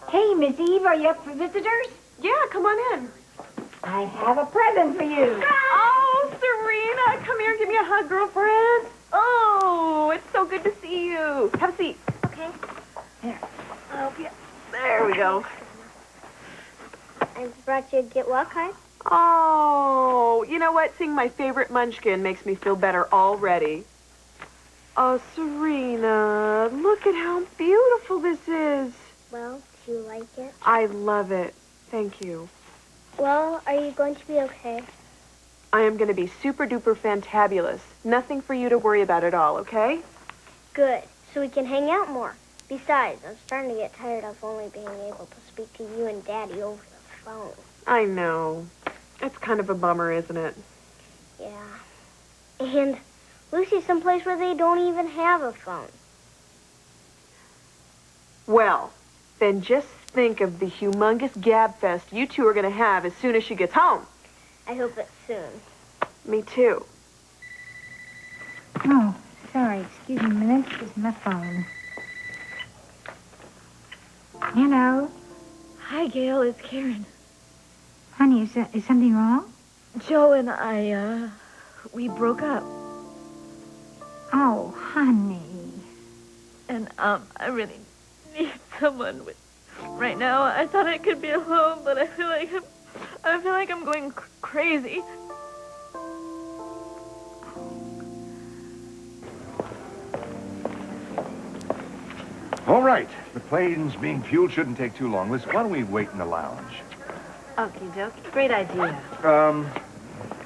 Hey, Miss Eve, are you up for visitors? Yeah, come on in. I have a present for you. Oh, Serena, come here and give me a hug, girlfriend. Oh, it's so good to see you. Have a seat. Okay. Here. Oh, yeah. There we go. I brought you a get well card. Oh, you know what? Seeing my favorite munchkin makes me feel better already. Oh, Serena, look at how beautiful this is. Well, do you like it? I love it. Thank you. Well, are you going to be okay? I am going to be super duper fantabulous. Nothing for you to worry about at all, okay? Good, so we can hang out more. Besides, I'm starting to get tired of only being able to speak to you and Daddy over the phone. I know. It's kind of a bummer, isn't it? Yeah. And Lucy's someplace where they don't even have a phone. Well, then just think of the humongous gab fest you two are going to have as soon as she gets home. I hope it's soon. Me too. Oh, sorry. Excuse me a minute. This is my phone. Hello. Hi, Gayle. It's Karen. Honey, is something wrong? Joe and I, we broke up. Oh, honey. And, I really need someone with... Right now, I thought I could be alone, but I feel like I'm going crazy. All right. The plane's being fueled. Shouldn't take too long. Listen, why don't we wait in the lounge? Okie dokie. Great idea.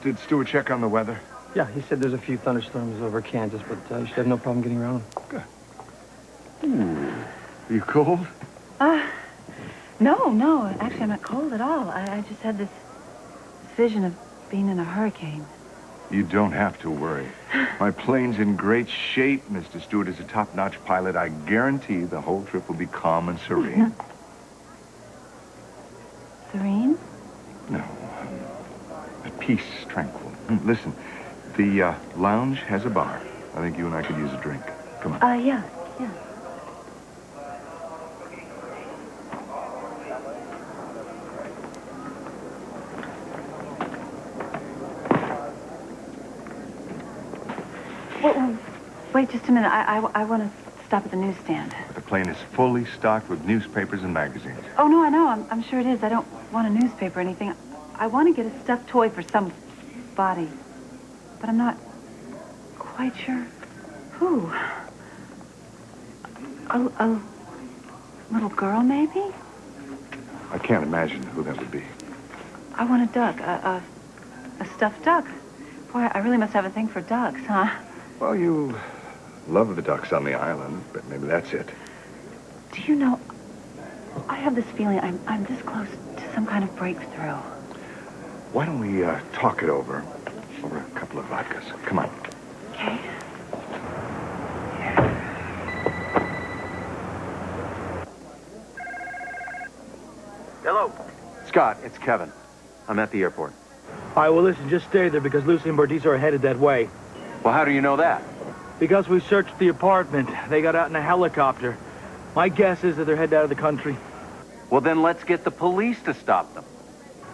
Did Stuart check on the weather? Yeah, he said there's a few thunderstorms over Kansas, but you should have no problem getting around. Good. Ooh. Are you cold? No. Actually, I'm not cold at all. I just had this vision of being in a hurricane. You don't have to worry. My plane's in great shape. Mr. Stewart is a top-notch pilot. I guarantee the whole trip will be calm and serene. Serene? No. At peace, tranquil. Listen, the lounge has a bar. I think you and I could use a drink. Come on. Yeah. Wait just a minute. I want to stop at the newsstand. The plane is fully stocked with newspapers and magazines. Oh, no, I know. I'm sure it is. I don't want a newspaper or anything. I want to get a stuffed toy for somebody. But I'm not quite sure who. A little girl, maybe? I can't imagine who that would be. I want a duck. A stuffed duck. Boy, I really must have a thing for ducks, huh? Well, you love the ducks on the island, but maybe that's it. Do you know, I have this feeling I'm this close to some kind of breakthrough. Why don't we talk it over a couple of vodkas? Come on. Okay. Hello. Scott, it's Kevin. I'm at the airport. All right, well, listen, just stay there because Lucy and Bordiso are headed that way. Well, how do you know that? Because we searched the apartment. They got out in a helicopter. My guess is that they're headed out of the country. Well, then let's get the police to stop them.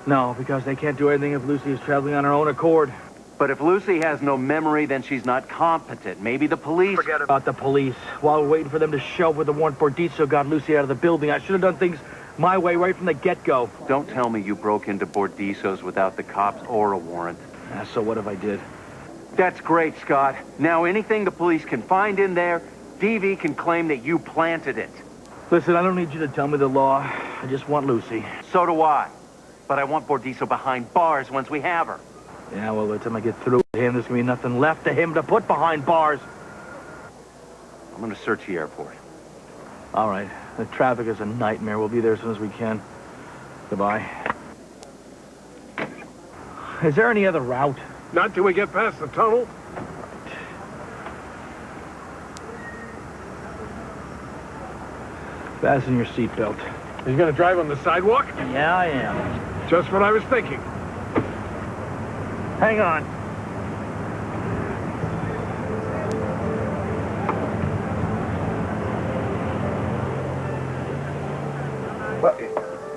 No, because they can't do anything if Lucy is traveling on her own accord. But if Lucy has no memory, then she's not competent. Maybe the police... Forget about the police. While we're waiting for them to show up with the warrant, Bordiso got Lucy out of the building. I should have done things my way right from the get-go. Don't tell me you broke into Bordiso's without the cops or a warrant. So what if I did? That's great, Scott. Now anything the police can find in there, DV can claim that you planted it. Listen, I don't need you to tell me the law. I just want Lucy. So do I. But I want Bordiso behind bars once we have her. Yeah, well, by the time I get through with him, there's gonna be nothing left of him to put behind bars. I'm gonna search the airport. All right. The traffic is a nightmare. We'll be there as soon as we can. Goodbye. Is there any other route? Not till we get past the tunnel. Fasten your seatbelt. He's gonna drive on the sidewalk? Yeah, I am. Just what I was thinking. Hang on.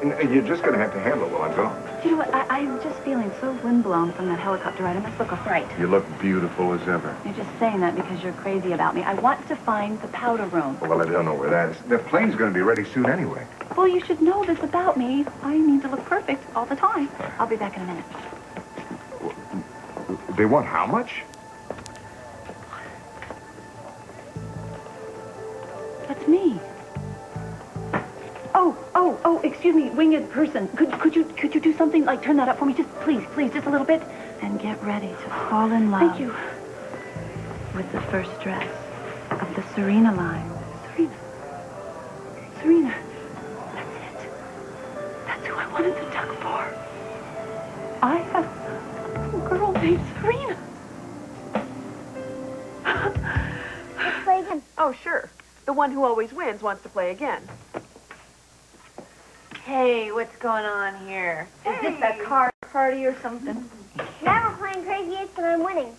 You're just going to have to handle it while I'm gone. You know what? I'm just feeling so windblown from that helicopter ride. I must look all right. You look beautiful as ever. You're just saying that because you're crazy about me. I want to find the powder room. Well, I don't know where that is. The plane's going to be ready soon anyway. Well, you should know this about me. I need to look perfect all the time. I'll be back in a minute. They want how much? That's me. Oh, excuse me, winged person. Could you do something like turn that up for me? Just please, just a little bit. And get ready to fall in love. Thank you. With the first dress of the Serena line. Serena. That's it. That's who I wanted to duck for. I have a girl named Serena. Let's play again. Oh, sure. The one who always wins wants to play again. Hey, what's going on here? Is this a card party or something? Now we're playing Crazy Eights and I'm winning.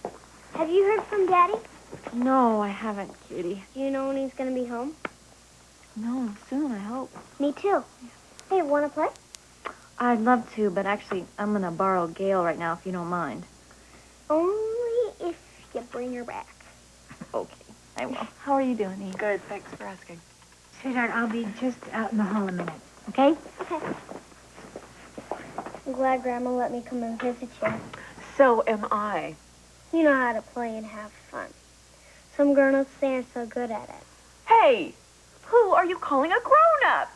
Have you heard from Daddy? No, I haven't, cutie. Do you know when he's going to be home? No, soon, I hope. Me too. Hey, want to play? I'd love to, but actually, I'm going to borrow Gayle right now, if you don't mind. Only if you bring her back. Okay, I will. How are you doing, Eve? Good, thanks for asking. Sweetheart, I'll be just out in the hall a minute, okay? Okay. I'm glad Grandma let me come and visit you. So am I. You know how to play and have fun. Some grown-ups, they aren't so good at it. Hey, who are you calling a grown-up?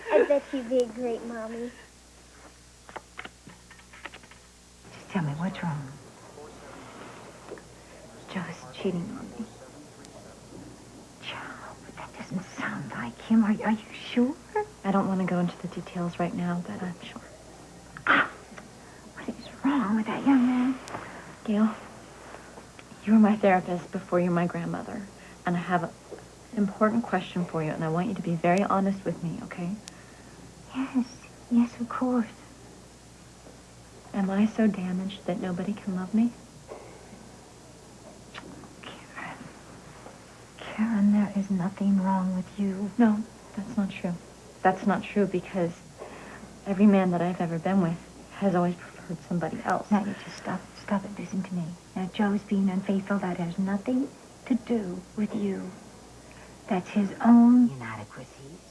I bet you'd be a great mommy. Just tell me, what's wrong? Joe's cheating on me. Joe, that doesn't sound like him. Are you sure? I don't want to go into the details right now, but I'm sure. What is wrong with that young man? Gayle, you were my therapist before you were my grandmother, and I have an important question for you, and I want you to be very honest with me, okay? Yes, of course. Am I so damaged that nobody can love me? Karen, there is nothing wrong with you. No, that's not true. That's not true because every man that I've ever been with has always preferred somebody else. Now, you just stop it. Listen to me. Now, Joe's being unfaithful. That has nothing to do with you. That's his own inadequacies.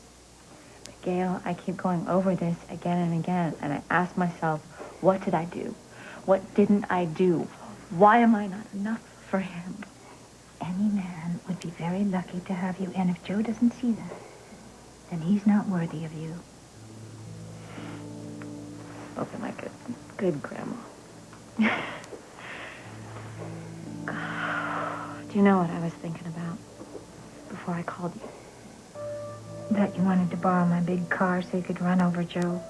But Gayle, I keep going over this again and again, and I ask myself, what did I do? What didn't I do? Why am I not enough for him? Any man would be very lucky to have you, and if Joe doesn't see that, then he's not worthy of you. Spoken like a good grandma. Do you know what I was thinking about before I called you? That you wanted to borrow my big car so you could run over Joe.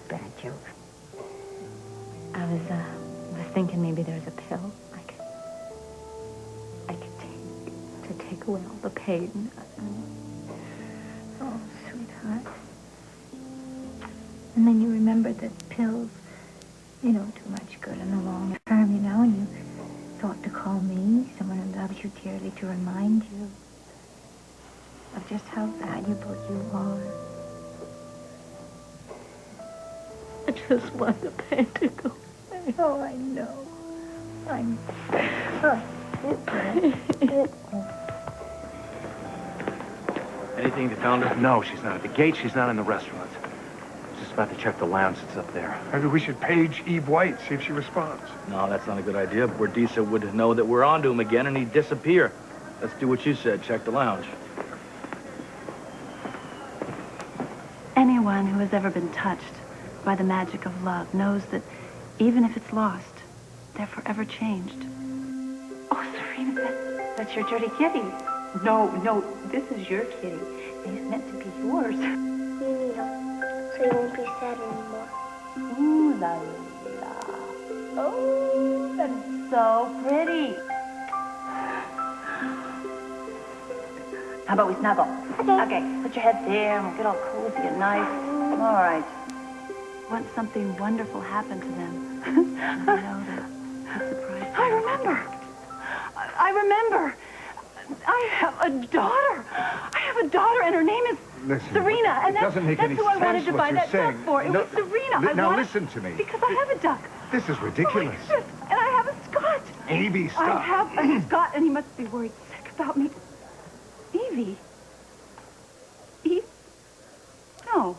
Bad joke. I was thinking maybe there's a pill I could take to take away all the pain. Oh, sweetheart. And then you remembered that pills, they don't do much good in the long term, and you thought to call me, someone who loves you dearly, to remind you of just how valuable you are. I just want the pain to go away. Oh, I know. Anything you found her? No, she's not at the gate. She's not in the restaurant. Just about to check the lounge that's up there. Maybe we should page Eve White, see if she responds. No, that's not a good idea. Bordisa would know that we're onto him again and he'd disappear. Let's do what you said. Check the lounge. Anyone who has ever been touched by the magic of love knows that even if it's lost, they're forever changed. Oh, Serena, that's your dirty kitty. No, this is your kitty. He's meant to be yours. You need him, so you won't be sad anymore. Ooh la la. Oh, that's so pretty. How about we snuggle? Okay, put your head there and we'll get all cozy and nice. All right. Once something wonderful happened to them, I know that it's surprised. I remember. I have a daughter. Listen, Serena, and it doesn't make any that's who I wanted sense to what buy you're that saying. duck for. It was Serena. Now listen to me. Because I have a duck. This is ridiculous. Oh, yes, and I have a Scot. Evie, stop. I have a Scot, and he must be worried sick about me. Evie? Eve? No.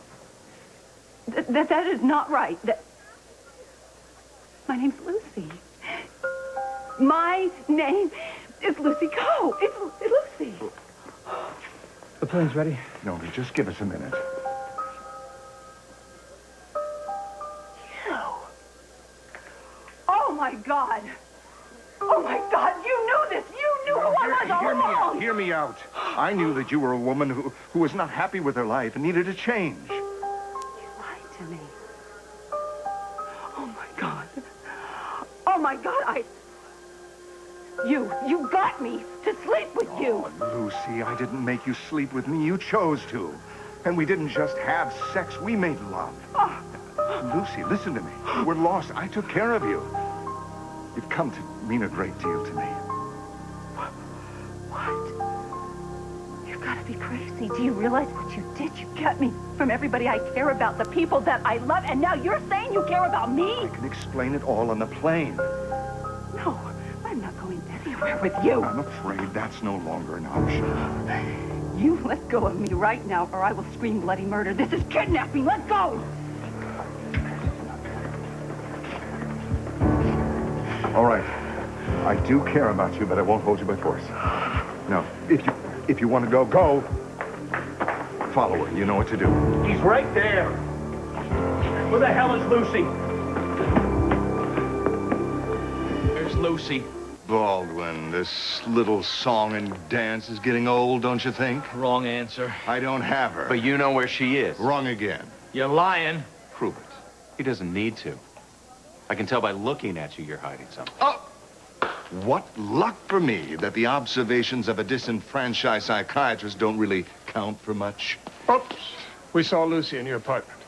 That is not right. My name's Lucy. My name is Lucy Coe. It's Lucy. The plane's ready. No, just give us a minute. You. Oh, my God. Oh, my God. You knew this. You knew who I was all along. Hear me out. I knew that you were a woman who was not happy with her life and needed a change. You lied to me. Oh, my God. Oh, my God. You got me to sleep with you. Oh, Lucy, I didn't make you sleep with me. You chose to. And we didn't just have sex. We made love. Lucy, listen to me. You were lost. I took care of you. You've come to mean a great deal to me. What? You've got to be crazy. Do you realize what you did? You kept me from everybody I care about, the people that I love, and now you're saying you care about me? I can explain it all on the plane. No, I'm not going anywhere with you. I'm afraid that's no longer an option. You let go of me right now, or I will scream bloody murder. This is kidnapping. Let go! All right. I do care about you, but I won't hold you by force. Now, if you want to go, go. Follow her. You know what to do. He's right there. Where the hell is Lucy? There's Lucy. Baldwin, this little song and dance is getting old, don't you think? Wrong answer. I don't have her. But you know where she is. Wrong again. You're lying. Prove it. He doesn't need to. I can tell by looking at you you're hiding something. Oh! What luck for me that the observations of a disenfranchised psychiatrist don't really count for much. Oops. We saw Lucy in your apartment.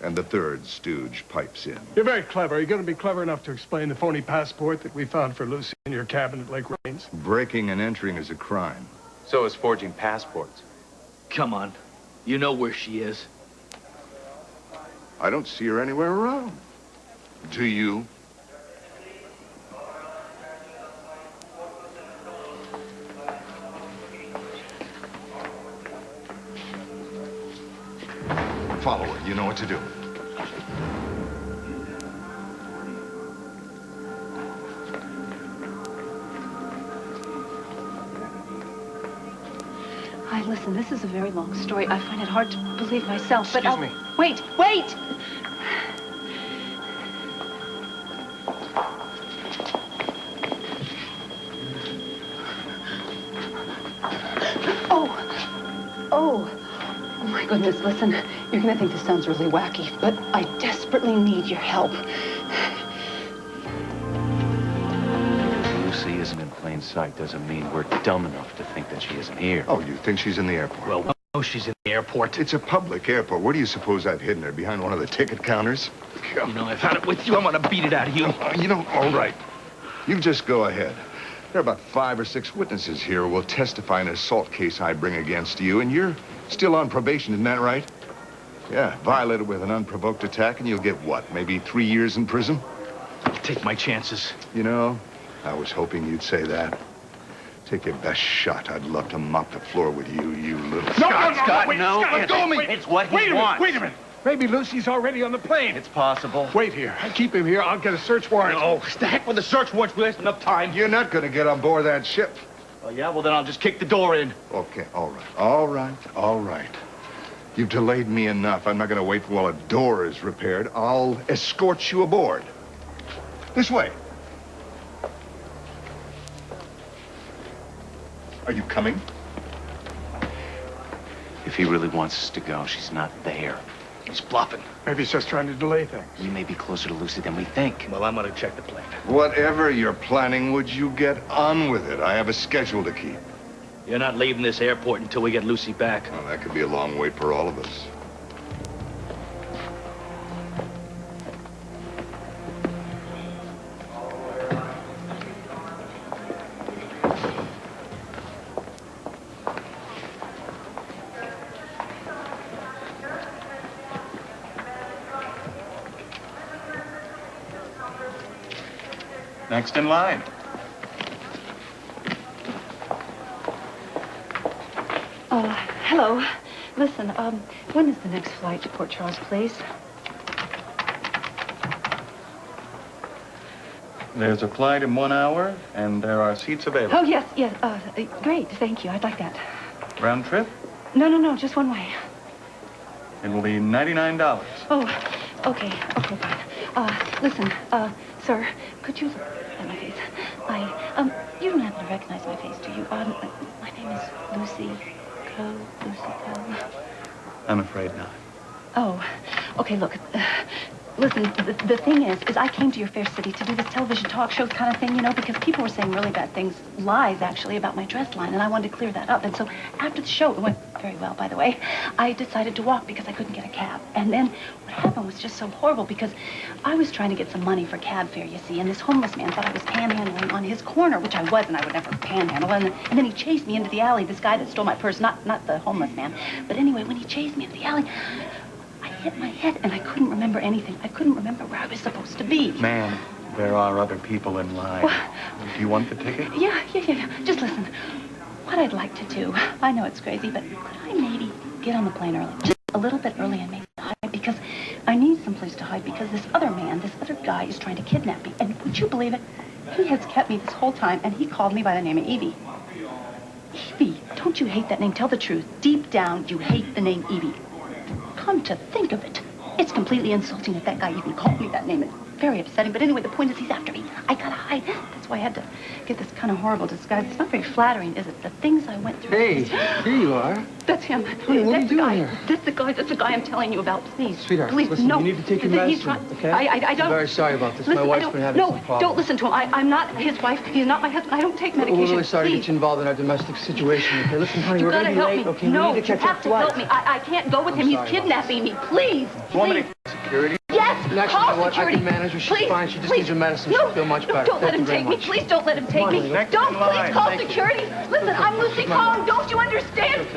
And the third stooge pipes in. You're very clever. You're going to be clever enough to explain the phony passport that we found for Lucy in your cabin at Lake Rains. Breaking and entering is a crime. So is forging passports. Come on. You know where she is. I don't see her anywhere around. Do you? Follow her. You know what to do. Hi, listen, this is a very long story. I find it hard to believe myself, but Excuse me. Wait! Oh, my goodness, listen, you're gonna think this sounds really wacky, but I desperately need your help. Lucy isn't in plain sight doesn't mean we're dumb enough to think that she isn't here. Oh, you think she's in the airport? Well, we know she's in the airport. It's a public airport. Where do you suppose I've hidden her? Behind one of the ticket counters? You know, I've had it with you. I'm gonna beat it out of you. You know, all right. You just go ahead. There are about 5 or 6 witnesses here who will testify in an assault case I bring against you, and you're still on probation, isn't that right? Yeah, violated with an unprovoked attack, and you'll get what, maybe 3 years in prison? I'll take my chances. You know, I was hoping you'd say that. Take your best shot. I'd love to mop the floor with you, you little... Scott, wait, no. Scott, let go of me! It's what he Wait a wants. minute, wait a minute. Maybe Lucy's already on the plane. It's possible. Wait here. I keep him here. I'll get a search warrant. Oh, the heck with the search warrants. We wasted enough time. You're not going to get on board that ship. Oh, yeah? Well, then I'll just kick the door in. Okay, all right. You've delayed me enough. I'm not going to wait while a door is repaired. I'll escort you aboard. This way. Are you coming? If he really wants us to go, she's not there. He's bluffing. Maybe he's just trying to delay things. We may be closer to Lucy than we think. Well, I'm gonna check the plane. Whatever you're planning, would you get on with it? I have a schedule to keep. You're not leaving this airport until we get Lucy back. Well, that could be a long wait for all of us. Next in line. Hello. Listen, when is the next flight to Port Charles, please? There's a flight in 1 hour, and there are seats available. Oh, yes. Great, thank you. I'd like that. Round trip? No, just one way. It will be $99. Oh, okay, fine. Listen, sir, could you look at my face? You don't happen to recognize my face, do you? My name is Lucy Coe. I'm afraid not. Oh, okay, look. Listen, the thing is I came to your fair city to do this television talk show kind of thing, you know, because people were saying really bad things, lies, actually, about my dress line, and I wanted to clear that up. And so after the show, it went very well, by the way, I decided to walk because I couldn't get a cab. And then what happened was just so horrible because I was trying to get some money for cab fare, you see, and this homeless man thought I was panhandling on his corner, which I wasn't. I would never panhandle. And then he chased me into the alley, this guy that stole my purse, not the homeless man. But anyway, when he chased me into the alley, I hit my head, and I couldn't remember anything. I couldn't remember where I was supposed to be. Ma'am, there are other people in line. Do you want the ticket? Yeah. Just listen. What I'd like to do, I know it's crazy, but could I maybe get on the plane early? Just a little bit early and maybe hide, because I need someplace to hide because this other guy is trying to kidnap me. And would you believe it? He has kept me this whole time, and he called me by the name of Evie. Evie, don't you hate that name? Tell the truth. Deep down, you hate the name Evie. Come to think of it, it's completely insulting that guy even called me that name. It's very upsetting. But anyway, the point is he's after me. I gotta hide. That's why I had to get this kind of horrible disguise. It's not very flattering, is it? The things I went through. Hey, here you are. That's him. Hey, what are you doing here? That's the guy I'm telling you about. Please. Sweetheart, please, listen, no. you need to take your medicine, okay? I don't. I'm very sorry about this. Listen, My wife's been having some problems. No, don't listen to him. I'm not his wife. He's not my husband. I don't take medication. We're really sorry please. to get you involved in our domestic situation. Okay, listen, honey, You we're gotta going to be help late. me. Okay, No, we need to you catch have our to flight. help me. I can't go with him. He's kidnapping me. Please. Want me to security? Yes, Actually, call you know what? security. I can manage her. She's Please, fine. She just please. needs her medicine. No, She'll feel much better. Don't let him take me. Please don't let him take me. Don't please call security. Listen, I'm Lucy Coe. Don't you understand?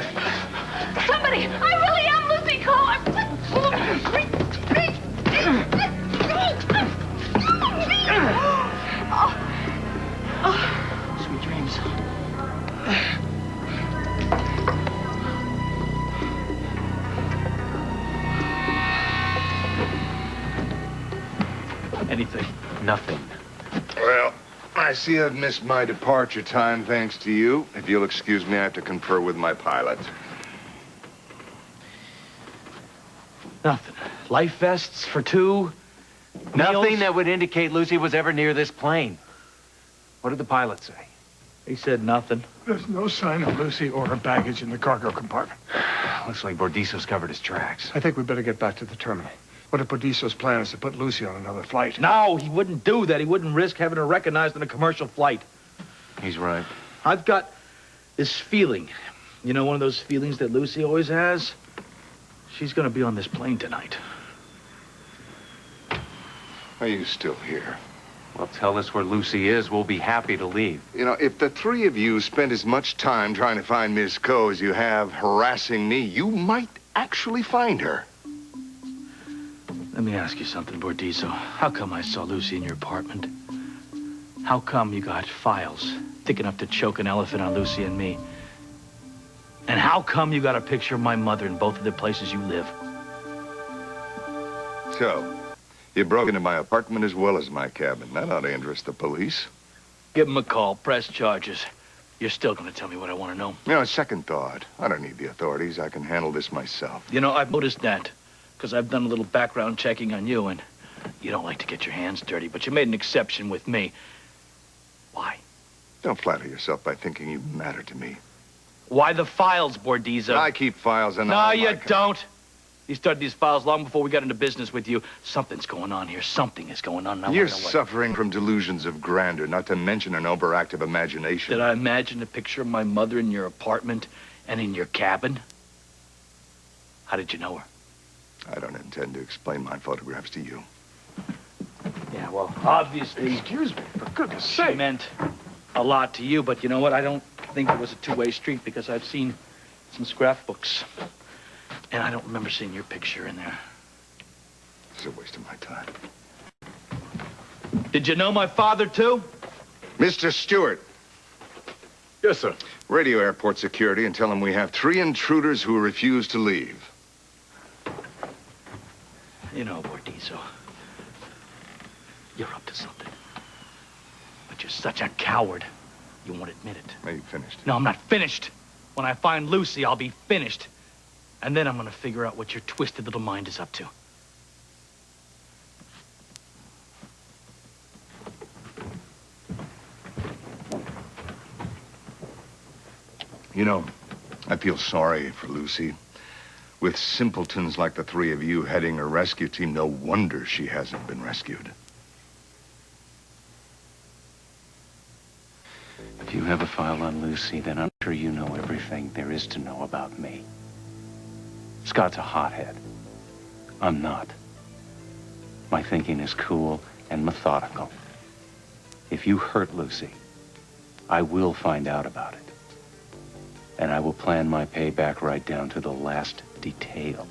Somebody, I really am Lucy Coe. Sweet dreams. Anything. Nothing. Well, I see I've missed my departure time thanks to you. If you'll excuse me, I have to confer with my pilot. Nothing. Life vests for two. Nothing Meals? that would indicate Lucy was ever near this plane. What did the pilot say? He said nothing. There's no sign of Lucy or her baggage in the cargo compartment. Looks like Bordisso's covered his tracks. I think we better get back to the terminal. What if Bordisso's plan is to put Lucy on another flight? No, he wouldn't do that. He wouldn't risk having her recognized on a commercial flight. He's right. I've got this feeling. You know, one of those feelings that Lucy always has? She's gonna be on this plane tonight. Are you still here? Well, tell us where Lucy is. We'll be happy to leave. You know, if the three of you spend as much time trying to find Miss Coe as you have harassing me, you might actually find her. Let me ask you something, Bordisso. How come I saw Lucy in your apartment? How come you got files thick enough to choke an elephant on Lucy and me? And how come you got a picture of my mother in both of the places you live? So, you broke into my apartment as well as my cabin. That ought to interest the police. Give them a call, press charges. You're still going to tell me what I want to know. You know, second thought. I don't need the authorities. I can handle this myself. You know, I've noticed that. Because I've done a little background checking on you, and you don't like to get your hands dirty, but you made an exception with me. Why? Don't flatter yourself by thinking you matter to me. Why the files, Bordizzo? I keep files and No, you don't. You started these files long before we got into business with you. Something's going on here. Something is going on. You're suffering from delusions of grandeur, not to mention an overactive imagination. Did I imagine a picture of my mother in your apartment and in your cabin? How did you know her? I don't intend to explain my photographs to you. Yeah, well, obviously... Excuse me, for goodness She sake. meant a lot to you, but you know what? I don't think it was a two-way street because I've seen some scrapbooks. And I don't remember seeing your picture in there. It's a waste of my time. Did you know my father, too? Mr. Stewart. Yes, sir. Radio airport security and tell them we have 3 intruders who refuse to leave. You know, Bordizo, you're up to something. But you're such a coward, you won't admit it. Are you finished? No, I'm not finished. When I find Lucy, I'll be finished. And then I'm gonna figure out what your twisted little mind is up to. You know, I feel sorry for Lucy. With simpletons like the 3 of you heading her rescue team, no wonder she hasn't been rescued. If you have a file on Lucy, then I'm sure you know everything there is to know about me. Scott's a hothead. I'm not. My thinking is cool and methodical. If you hurt Lucy, I will find out about it. And I will plan my payback right down to the last detail.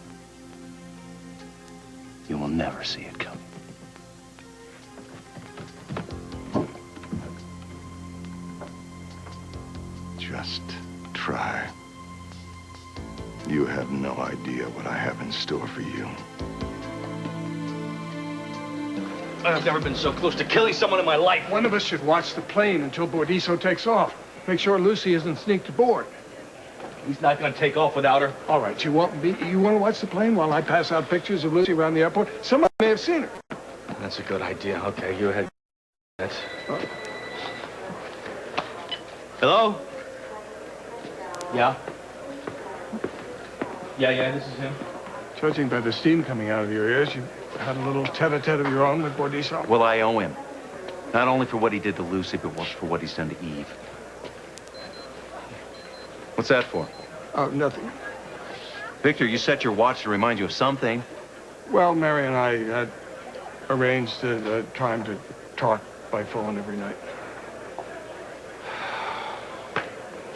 You will never see it coming. Just try. You have no idea what I have in store for you. I've never been so close to killing someone in my life. One of us should watch the plane until Bordizo takes off. Make sure Lucy isn't sneaked aboard. He's not gonna take off without her. All right, you want to watch the plane while I pass out pictures of Lucy around the airport? Someone may have seen her. That's a good idea. Okay, you ahead. That's... Hello? Yeah? Yeah, this is him. Judging by the steam coming out of your ears, you had a little tete-a-tete of your own with Bordizo. Well, I owe him. Not only for what he did to Lucy, but for what he's done to Eve. What's that for? Oh, nothing. Victor, you set your watch to remind you of something. Well, Mary and I had arranged a time to talk by phone every night.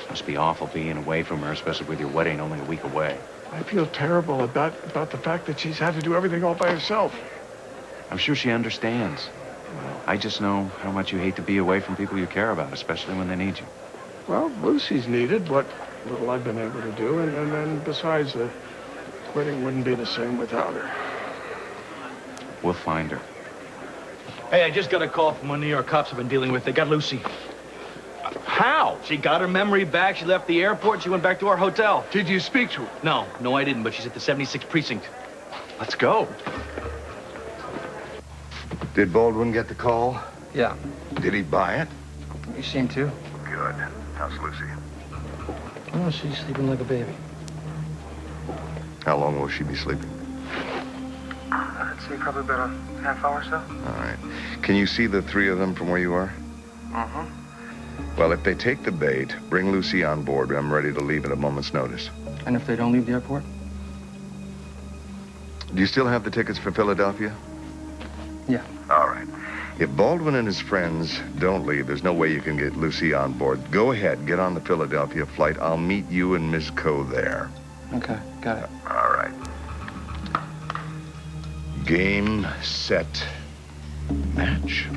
Must be awful being away from her, especially with your wedding only a week away. I feel terrible about the fact that she's had to do everything all by herself. I'm sure she understands. I just know how much you hate to be away from people you care about, especially when they need you. Well, Lucy's needed what little I've been able to do, and then besides, the wedding wouldn't be the same without her. We'll find her. Hey, I just got a call from one New York cops I've been dealing with. They got Lucy. How? She got her memory back. She left the airport. She went back to our hotel. Did you speak to her? No, I didn't, but she's at the 76th precinct. Let's go. Did Baldwin get the call? Yeah. Did he buy it? You seem to. Good. How's Lucy? Oh, she's sleeping like a baby. How long will she be sleeping? I'd say probably about a half hour or so. All right. Can you see the 3 of them from where you are? Uh-huh. Well, if they take the bait, bring Lucy on board. I'm ready to leave at a moment's notice. And if they don't leave the airport? Do you still have the tickets for Philadelphia? Yeah. All right. If Baldwin and his friends don't leave, there's no way you can get Lucy on board. Go ahead, get on the Philadelphia flight. I'll meet you and Miss Coe there. Okay, got it. All right. Game, set, match.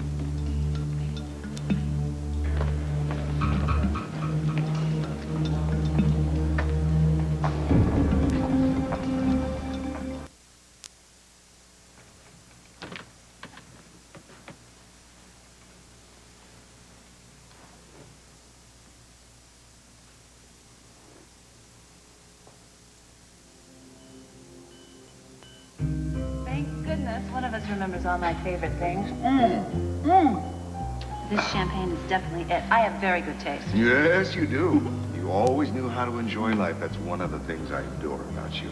One of us remembers all my favorite things. This champagne is definitely it. I have very good taste. Yes, you do. You always knew how to enjoy life. That's one of the things I adore about you.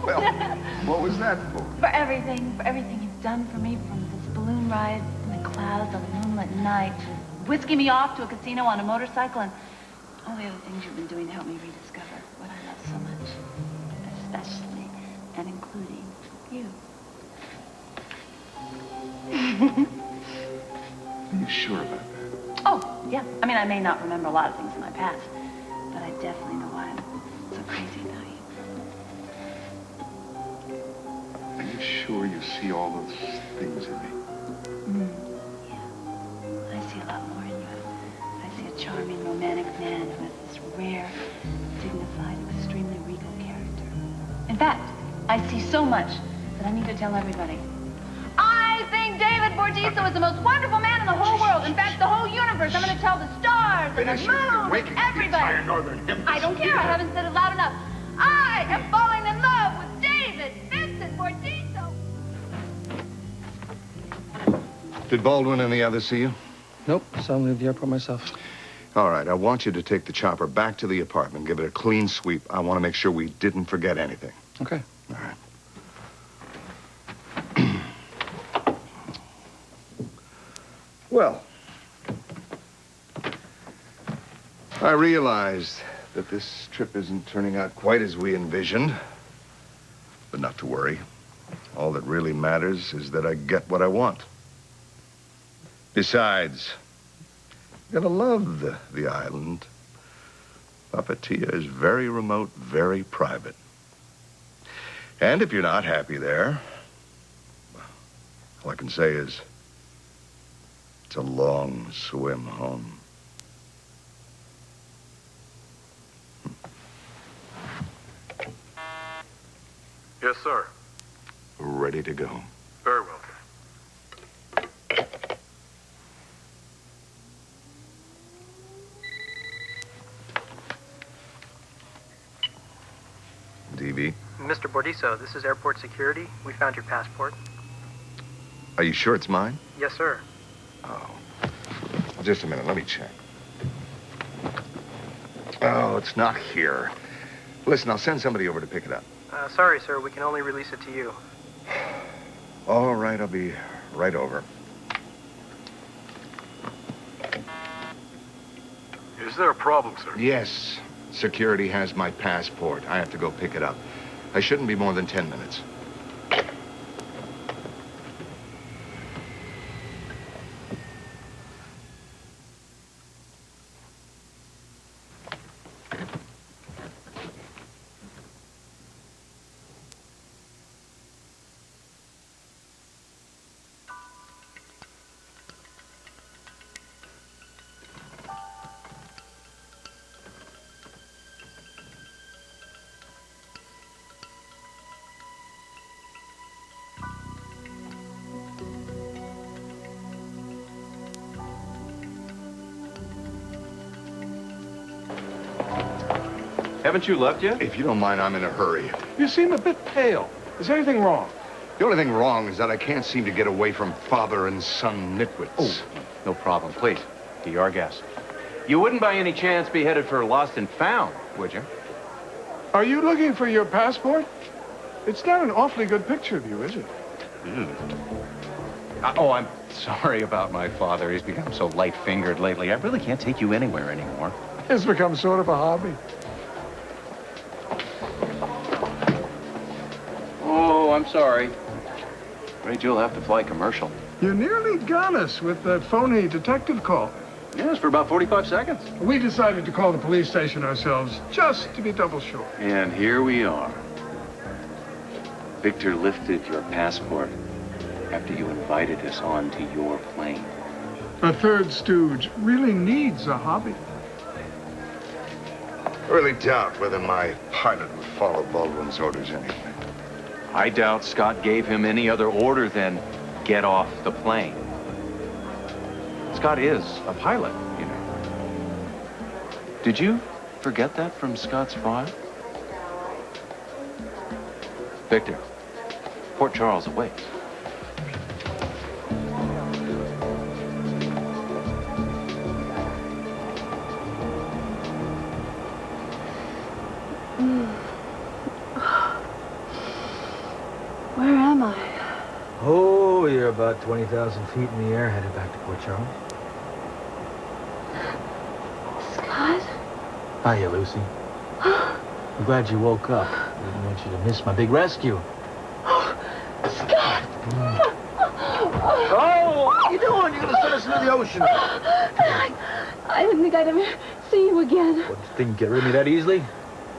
Well, what was that for? For everything you've done for me, from this balloon ride in the clouds on a moonlit night, whisking me off to a casino on a motorcycle, and all the other things you've been doing to help me rediscover what I love so much, especially and including you. Are you sure about that? Oh, yeah. I mean, I may not remember a lot of things in my past, but I definitely know why I'm so crazy about you. Are you sure? sure you see all those things in me? Yeah. I see a lot more in you. I see a charming, romantic man who has this rare, dignified, extremely regal character. In fact, I see so much that I need to tell everybody. I think David Bordiso is the most wonderful man in the whole world. In fact, the whole universe. I'm going to tell the stars and the moon and everybody. I don't care. I haven't said it loud enough. I am falling in love with David Vincent Bordiso. Did Baldwin and the others see you? Nope, so I'm leaving the airport myself. All right, I want you to take the chopper back to the apartment, give it a clean sweep. I want to make sure we didn't forget anything. Okay. All right. Well, I realized that this trip isn't turning out quite as we envisioned, but not to worry. All that really matters is that I get what I want. Besides, you gotta love the island. Papatia is very remote, very private. And if you're not happy there, all I can say is, it's a long swim home. Yes, sir. Ready to go. Very well. DV, Mr. Bordiso, this is airport security. We found your passport. are you sure it's mine? Yes, sir. Oh, just a minute, let me check. Oh, it's not here. Listen, I'll send somebody over to pick it up. Sorry, sir. We can only release it to you. All right, I'll be right over. Is there a problem, sir? Yes, security has my passport. I have to go pick it up. I shouldn't be more than 10 minutes. Haven't you left yet? If you don't mind, I'm in a hurry. You seem a bit pale. Is anything wrong? The only thing wrong is that I can't seem to get away from father and son nitwits. Oh, no problem. Please, be our guest. You wouldn't by any chance be headed for Lost and Found, would you? Are you looking for your passport? It's not an awfully good picture of you, is it? Oh, I'm sorry about my father. He's become so light-fingered lately. I really can't take you anywhere anymore. It's become sort of a hobby. Oh, I'm sorry. Afraid you'll have to fly commercial. You nearly got us with that phony detective call. Yes, for about 45 seconds. We decided to call the police station ourselves, just to be double sure. And here we are. Victor lifted your passport after you invited us onto your plane. A third stooge really needs a hobby. I really doubt whether my pilot would follow Baldwin's orders anyway. I doubt Scott gave him any other order than get off the plane. Scott is a pilot, you know. Did you forget that from Scott's file? Victor, Port Charles awaits. Where am I? Oh, you're about 20,000 feet in the air, headed back to Port Charles. Scott? Hiya, Lucy. I'm glad you woke up. I didn't want you to miss my big rescue. Scott! Oh, what are you doing? You're gonna send us into the ocean. I didn't think I'd ever see you again. What, you think you get rid of me that easily?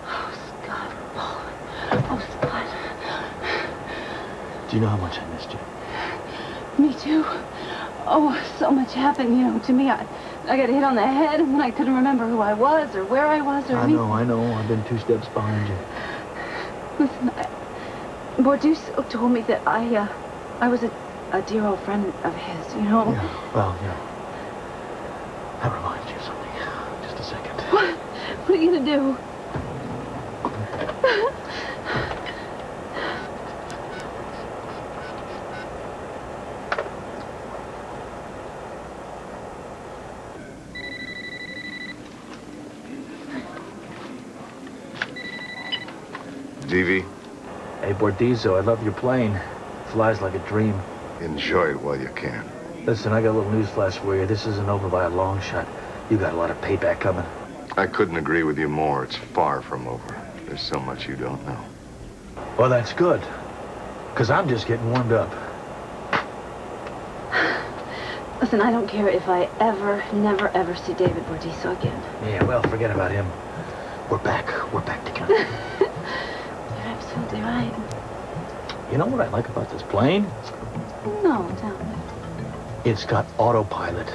Oh, Scott. Oh, Scott. Do you know how much I missed you? Me too. Oh, so much happened, you know, to me. I got hit on the head, and then I couldn't remember who I was or where I was or anything. I know. I've been 2 steps behind you. Listen, Bordeaux told me that I was a dear old friend of his, you know? Yeah, well, yeah. That reminds you of something. Just a second. What are you gonna do? DV, Hey, Bordizzo, I love your plane. Flies like a dream. enjoy it while you can. Listen, I got a little news flash for you. This isn't over by a long shot. You got a lot of payback coming. I couldn't agree with you more. It's far from over. There's so much you don't know. Well, that's good. Because I'm just getting warmed up. Listen, I don't care if I never, ever see David Bordeaux again. Yeah, well, forget about him. We're back. We're back together. You're absolutely right. You know what I like about this plane? No, tell me. It's got autopilot.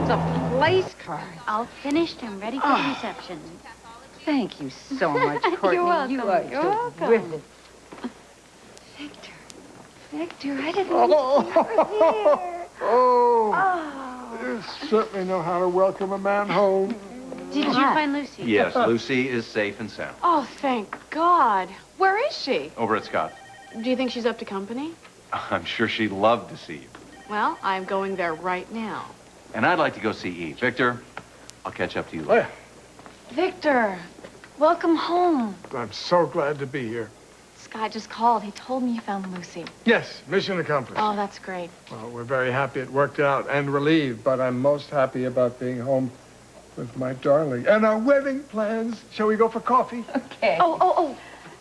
The place card. All finished and ready for the reception. Thank you so much, Courtney. You're welcome. You are You're welcome. terrific. Victor, I didn't know you were here. Oh, you certainly know how to welcome a man home. Did you find Lucy? Yes, Lucy is safe and sound. Oh, thank God. Where is she? Over at Scott. Do you think she's up to company? I'm sure she'd love to see you. Well, I'm going there right now. And I'd like to go see Eve. Victor, I'll catch up to you later. Victor, welcome home. I'm so glad to be here. Scott just called. He told me you found Lucy. Yes, mission accomplished. Oh, that's great. Well, we're very happy it worked out and relieved, but I'm most happy about being home with my darling. And our wedding plans. Shall we go for coffee? Okay. Oh.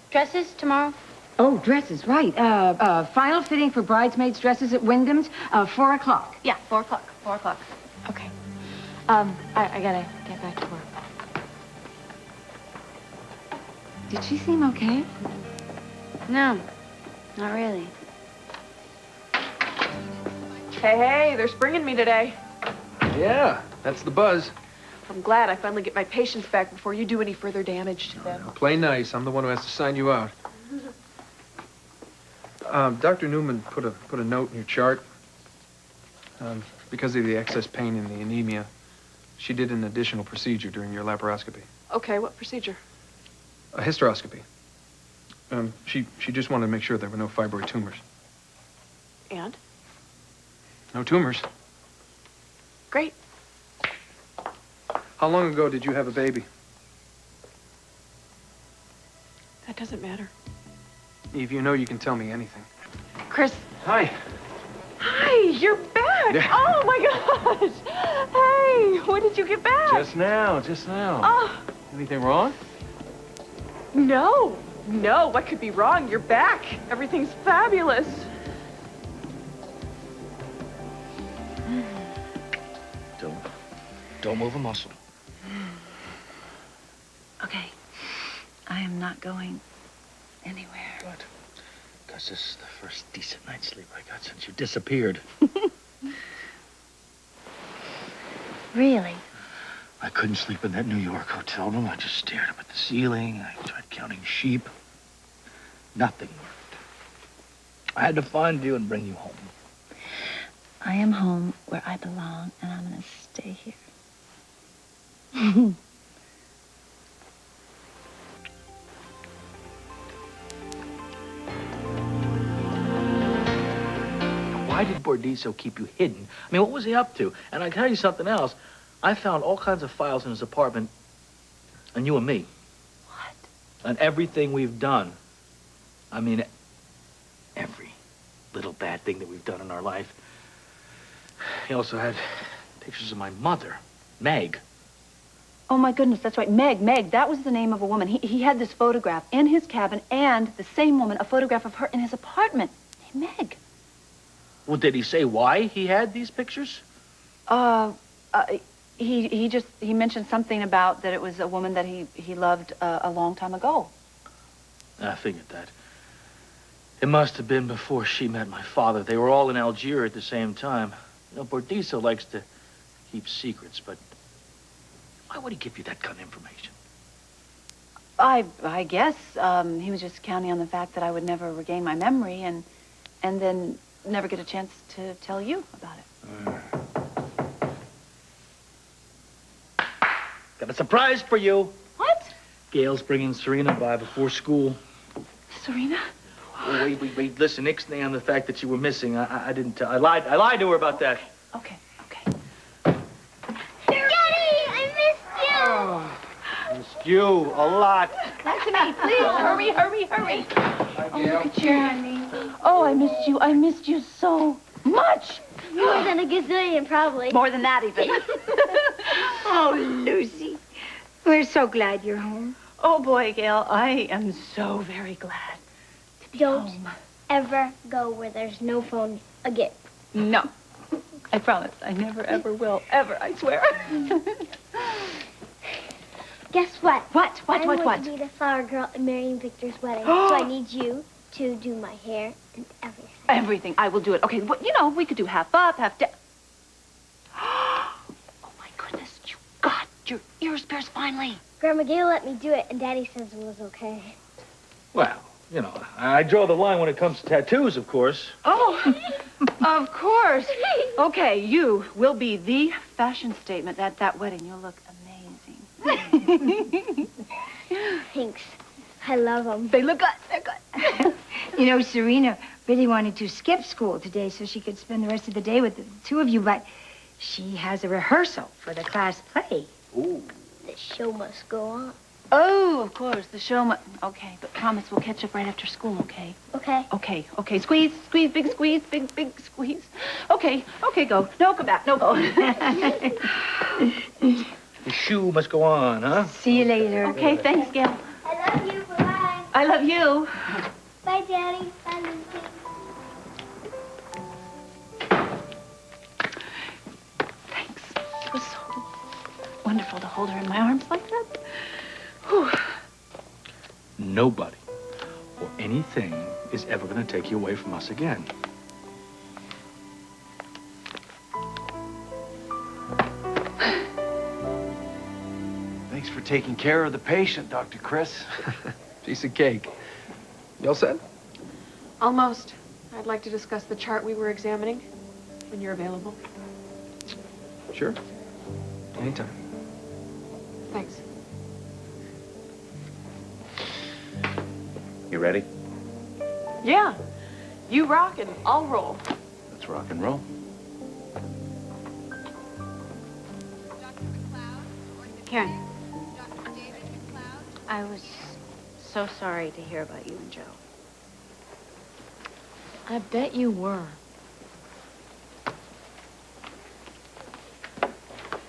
Dresses tomorrow? Oh, dresses, right. Final fitting for bridesmaids' dresses at Wyndham's, 4 o'clock. Yeah, 4 o'clock. 4 o'clock. Okay. I gotta get back to work. Did she seem okay? No, not really. Hey, they're springing me today. Yeah, that's the buzz. I'm glad I finally get my patients back before you do any further damage to them. Play nice. I'm the one who has to sign you out. Dr. Newman put a note in your chart. Because of the excess pain and the anemia, she did an additional procedure during your laparoscopy. Okay, what procedure? A hysteroscopy. She just wanted to make sure there were no fibroid tumors. And? No tumors. Great. How long ago did you have a baby? That doesn't matter. Eve, you know you can tell me anything. Chris. Hi. Hi, you're back. Yeah. Oh, my gosh. Hey, when did you get back? Just now. Oh. Anything wrong? No. What could be wrong? You're back. Everything's fabulous. Don't move a muscle. Okay. I am not going anywhere. Good. Because this is the first decent night's sleep I got since you disappeared. Really? I couldn't sleep in that New York hotel room. I just stared up at the ceiling. I tried counting sheep. Nothing worked. I had to find you and bring you home. I am home where I belong, and I'm gonna stay here. Why did Bordeaux keep you hidden? I mean, what was he up to? And I tell you something else. I found all kinds of files in his apartment on you and me. What? On everything we've done. I mean, every little bad thing that we've done in our life. He also had pictures of my mother, Meg. Oh, my goodness, that's right. Meg, that was the name of a woman. He had this photograph in his cabin, and the same woman, a photograph of her in his apartment. Hey, Meg. Well, did he say why he had these pictures? He mentioned something about that it was a woman that he loved a long time ago. I figured that. It must have been before she met my father. They were all in Algiers at the same time. You know, Bordiso likes to keep secrets, but why would he give you that kind of information? I guess he was just counting on the fact that I would never regain my memory and then never get a chance to tell you about it. Got a surprise for you. What? Gayle's bringing Serena by before school. Serena? Oh, wait. Listen, ixnay on the fact that you were missing. I didn't tell. I lied to her about that. Okay. Daddy, I missed you. Oh, missed you a lot. Back to me, please. Hurry. Oh, look at you, honey. Oh, I missed you so much. More than a gazillion, probably. More than that, even. Oh, Lucy. We're so glad you're home. Oh, boy, Gayle, I am so very glad to be home. Ever go where there's no phone again. No. I promise. I never, ever will. Ever, I swear. Guess what? What? I'm going to be the flower girl at Mary and Victor's wedding, so I need you to do my hair and everything. Everything. I will do it. Okay, well, you know, we could do half up, half down. Oh, my goodness. You got your ears pierced finally. Grandma Gayle let me do it, and Daddy says it was okay. Well, you know, I draw the line when it comes to tattoos, of course. Oh, of course. Okay, you will be the fashion statement at that wedding. You'll look amazing. Thanks. I love them. They look good. They're good. You know, Serena really wanted to skip school today so she could spend the rest of the day with the two of you, but she has a rehearsal for the class play. Ooh. The show must go on. Oh, of course, the show must... Okay, but promise we'll catch up right after school, okay? Okay. Okay. Squeeze, big squeeze, big squeeze. Okay, go. No, come back. No, go. The shoe must go on, huh? See you later. Okay, thanks, Gayle. I love you. Bye-bye. I love you. Bye, Daddy. Bye, Lucy. Thanks. It was so wonderful to hold her in my arms like that. Whew. Nobody or anything is ever going to take you away from us again. Thanks for taking care of the patient, Dr. Chris. Piece of cake. You all set? Almost. I'd like to discuss the chart we were examining when you're available. Sure. Anytime. Thanks. You ready? Yeah. You rock and I'll roll. Let's rock and roll. Karen. I was so sorry to hear about you and Joe. I bet you were.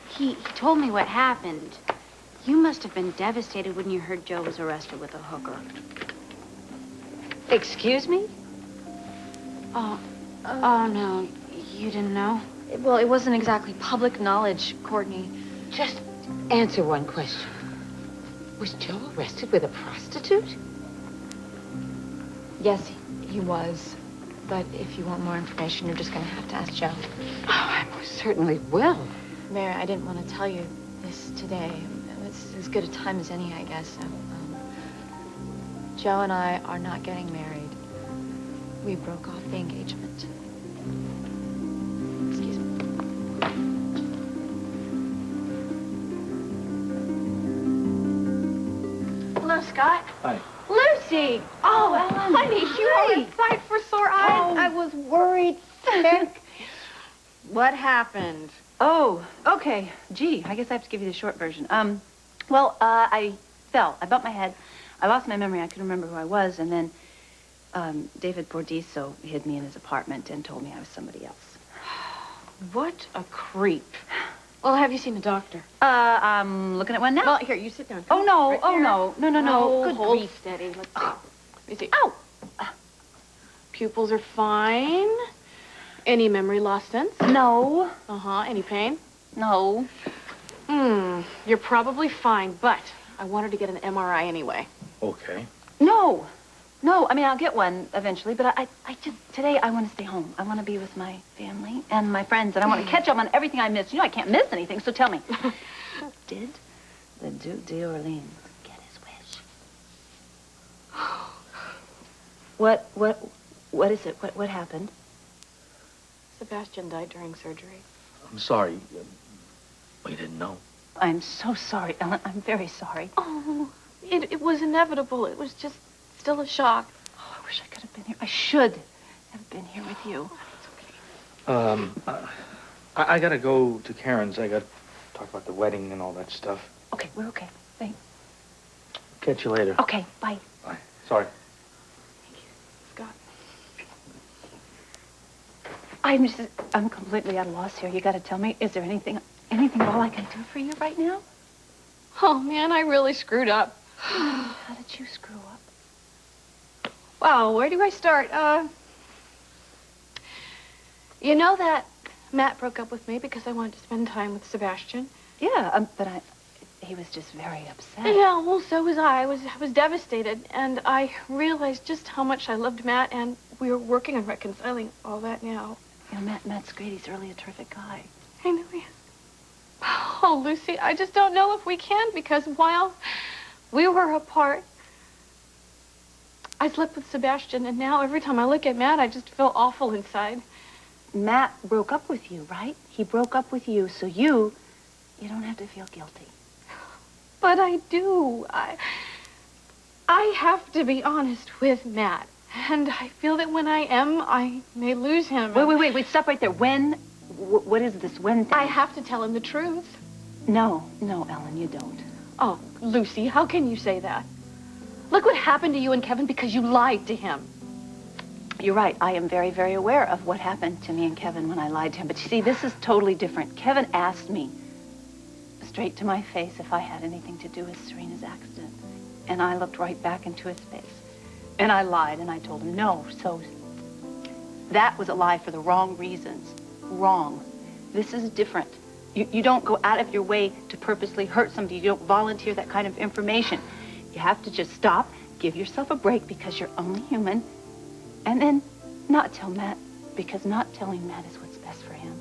He told me what happened. You must have been devastated when you heard Joe was arrested with a hooker. Excuse me? Oh no, you didn't know? Well, it wasn't exactly public knowledge, Courtney. Just answer one question. Was Joe arrested with a prostitute? Yes, he was. But if you want more information, you're just going to have to ask Joe. Oh, I most certainly will. Mary, I didn't want to tell you this today. It's as good a time as any, I guess. Joe and I are not getting married. We broke off the engagement. Excuse me. Hello, Scott. Hi. Lucy! Oh, Ellen, honey, you were a sight for sore eyes. I was worried sick. What happened? Oh, okay. Gee, I guess I have to give you the short version. Well, I fell. I bumped my head. I lost my memory. I couldn't remember who I was. And then David Bordiso hid me in his apartment and told me I was somebody else. What a creep. Well, have you seen a doctor? I'm looking at one now. Well, here, you sit down. Oh, no. Right Oh, here. no. No. No, Good hold grief. steady. Let's see. Let me see. Ow! Pupils are fine. Any memory loss since? No. Uh-huh. Any pain? No. You're probably fine, but I want her to get an MRI anyway. Okay. No. No, I mean, I'll get one eventually, but I just, today I want to stay home. I want to be with my family and my friends, and I want to catch up on everything I missed. You know, I can't miss anything, so tell me. Did the Duke d'Orleans get his wish? What is it? What happened? Sebastian died during surgery. I'm sorry. We didn't know. I'm so sorry, Ellen. I'm very sorry. Oh, it was inevitable. It was just still a shock. Oh, I wish I could have been here. I should have been here with you. I gotta go to Karen's. I gotta talk about the wedding and all that stuff. Okay, we're okay. Thanks. Catch you later. Okay, bye. Bye. Sorry. Scott. I'm completely at a loss here. You gotta tell me, is there anything at all I can do for you right now? Oh, man, I really screwed up. How did you screw up? Wow, where do I start? You know that Matt broke up with me because I wanted to spend time with Sebastian? Yeah, but he was just very upset. Yeah, well, so was I. I was devastated, and I realized just how much I loved Matt, and we are working on reconciling all that now. You know, Matt's great. He's really a terrific guy. I know he is. Oh, Lucy, I just don't know if we can, because while we were apart, I slept with Sebastian, and now every time I look at Matt, I just feel awful inside. Matt broke up with you, right? He broke up with you, so you don't have to feel guilty. But I do. I have to be honest with Matt. And I feel that when I am, I may lose him. Wait. Stop right there. What is this when thing? I have to tell him the truth. No, Ellen, you don't. Oh, Lucy, how can you say that? Look what happened to you and Kevin because you lied to him. You're right. I am very, very aware of what happened to me and Kevin when I lied to him. But you see, this is totally different. Kevin asked me straight to my face if I had anything to do with Serena's accident. And I looked right back into his face. And I lied, and I told him no. So that was a lie for the wrong reasons. Wrong. This is different. You don't go out of your way to purposely hurt somebody. You don't volunteer that kind of information. You have to just stop, give yourself a break because you're only human, and then not tell Matt, because not telling Matt is what's best for him.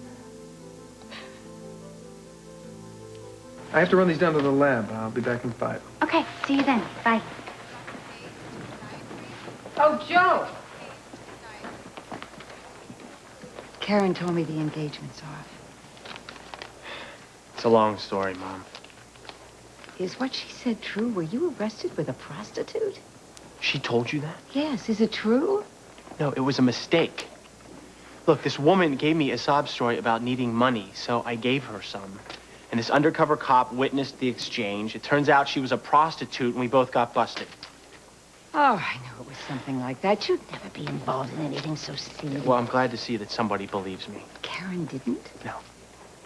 I have to run these down to the lab. I'll be back in 5. Okay, see you then. Bye. Oh, Joe! Karen told me the engagement's off. It's a long story, Mom. Is what she said true? Were you arrested with a prostitute? She told you that? Yes. Is it true? No, it was a mistake. Look, this woman gave me a sob story about needing money, so I gave her some. And this undercover cop witnessed the exchange. It turns out she was a prostitute, and we both got busted. Oh, I knew it was something like that. You'd never be involved in anything so silly. Well, I'm glad to see that somebody believes me. Karen didn't?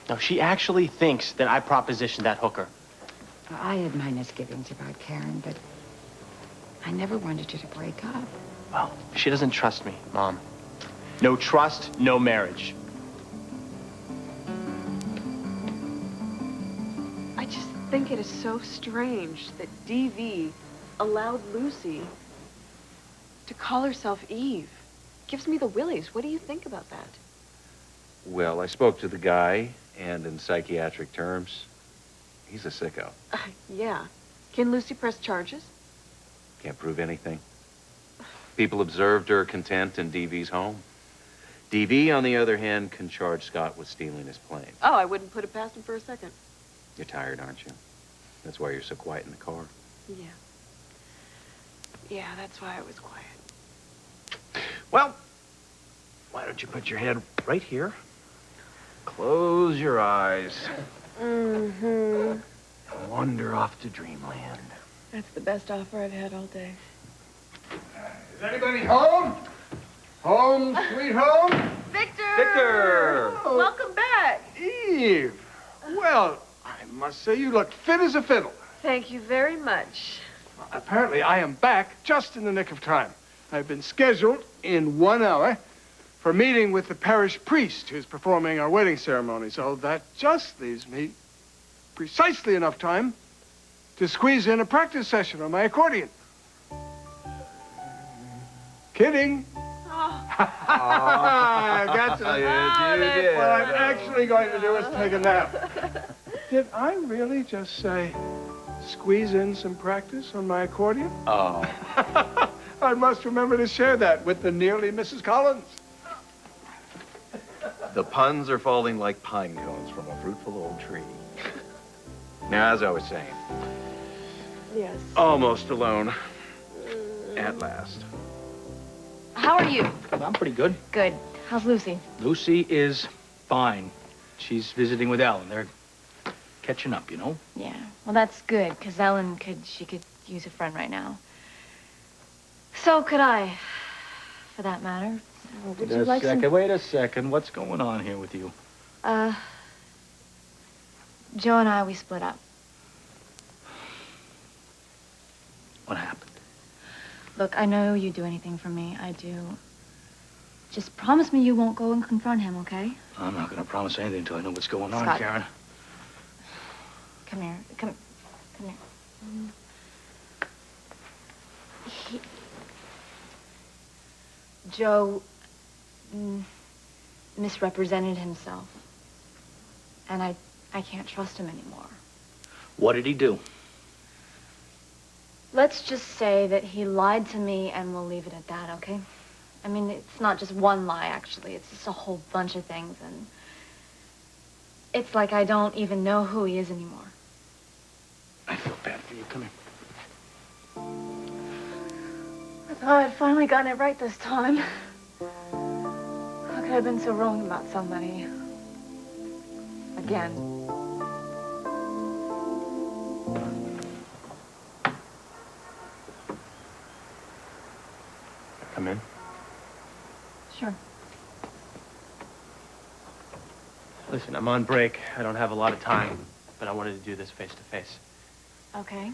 No, she actually thinks that I propositioned that hooker. Well, I had my misgivings about Karen, but I never wanted you to break up. Well, she doesn't trust me, Mom. No trust, no marriage. I just think it is so strange that DV allowed Lucy to call herself Eve. Gives me the willies. What do you think about that? Well, I spoke to the guy, and in psychiatric terms, he's a sicko. Yeah. Can Lucy press charges? Can't prove anything. People observed her content in DV's home. DV, on the other hand, can charge Scott with stealing his plane. Oh, I wouldn't put it past him for a second. You're tired, aren't you? That's why you're so quiet in the car. Yeah. Yeah, that's why I was quiet. Well, why don't you put your head right here? Close your eyes. Mm-hmm. And wander off to dreamland. That's the best offer I've had all day. Is anybody home? Home, sweet home? Victor! Victor! Oh. Welcome back. Eve. Well, I must say you look fit as a fiddle. Thank you very much. Apparently, I am back just in the nick of time. I've been scheduled in 1 hour for a meeting with the parish priest who's performing our wedding ceremony, so that just leaves me precisely enough time to squeeze in a practice session on my accordion. Kidding. Gotcha. What I'm actually going to do is take a nap. Did I really just say squeeze in some practice on my accordion? Oh. I must remember to share that with the nearly Mrs. Collins. The puns are falling like pine cones from a fruitful old tree. Now, as I was saying. Yes. Almost alone. At last. How are you? I'm pretty good. Good. How's Lucy? Lucy is fine. She's visiting with Ellen. They're catching up, you know? Yeah. Well, that's good, because Ellen she could use a friend right now. So could I, for that matter. So would you like some... Wait a second. What's going on here with you? Joe and I, we split up. What happened? Look, I know you'd do anything for me. I do. Just promise me you won't go and confront him, okay? I'm not going to promise anything until I know what's going on, Scott. Karen. Come here. Come here. Joe misrepresented himself. And I can't trust him anymore. What did he do? Let's just say that he lied to me, and we'll leave it at that, okay? I mean, it's not just one lie, actually. It's just a whole bunch of things, and it's like I don't even know who he is anymore. I feel bad for you. Come here. I thought I'd finally gotten it right this time. How could I have been so wrong about somebody? Again. Come in. Sure. Listen, I'm on break. I don't have a lot of time, but I wanted to do this face to face. Okay.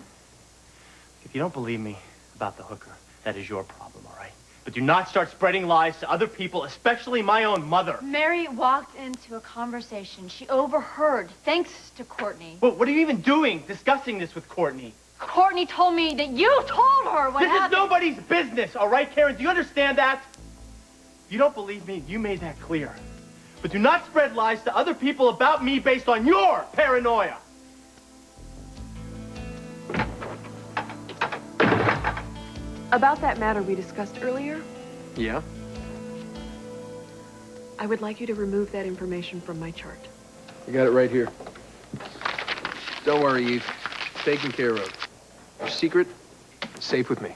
If you don't believe me about the hooker, that is your problem, all right? But do not start spreading lies to other people, especially my own mother. Mary walked into a conversation. She overheard, thanks to Courtney. Well, what are you even doing discussing this with Courtney? Courtney told me that you told her what happened. This is nobody's business, all right, Karen? Do you understand that? You don't believe me, you made that clear. But do not spread lies to other people about me based on your paranoia. About that matter we discussed earlier, Yeah? I would like you to remove that information from my chart. I got it right here. Don't worry, Eve. Taken care of. Your secret, safe with me.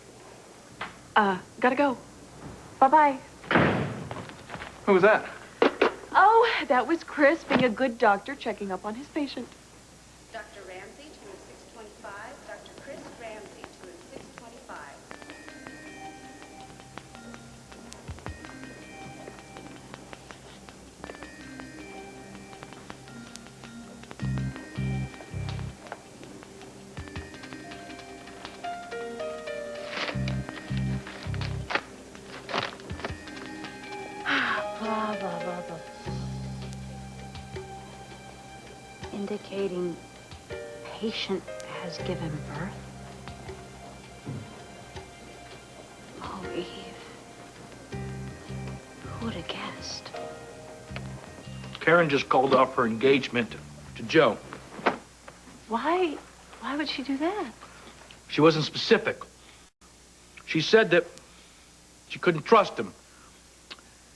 Gotta go. Bye-bye. Who was that? Oh, that was Chris being a good doctor checking up on his patient. Dr. Ramsey to room 625. Dr. Chris Ramsey to room 625. Blah, blah, blah, blah. Indicating patient has given birth. Oh, Eve. Who would have guessed? Karen just called off her engagement to Joe. Why would she do that? She wasn't specific. She said that she couldn't trust him.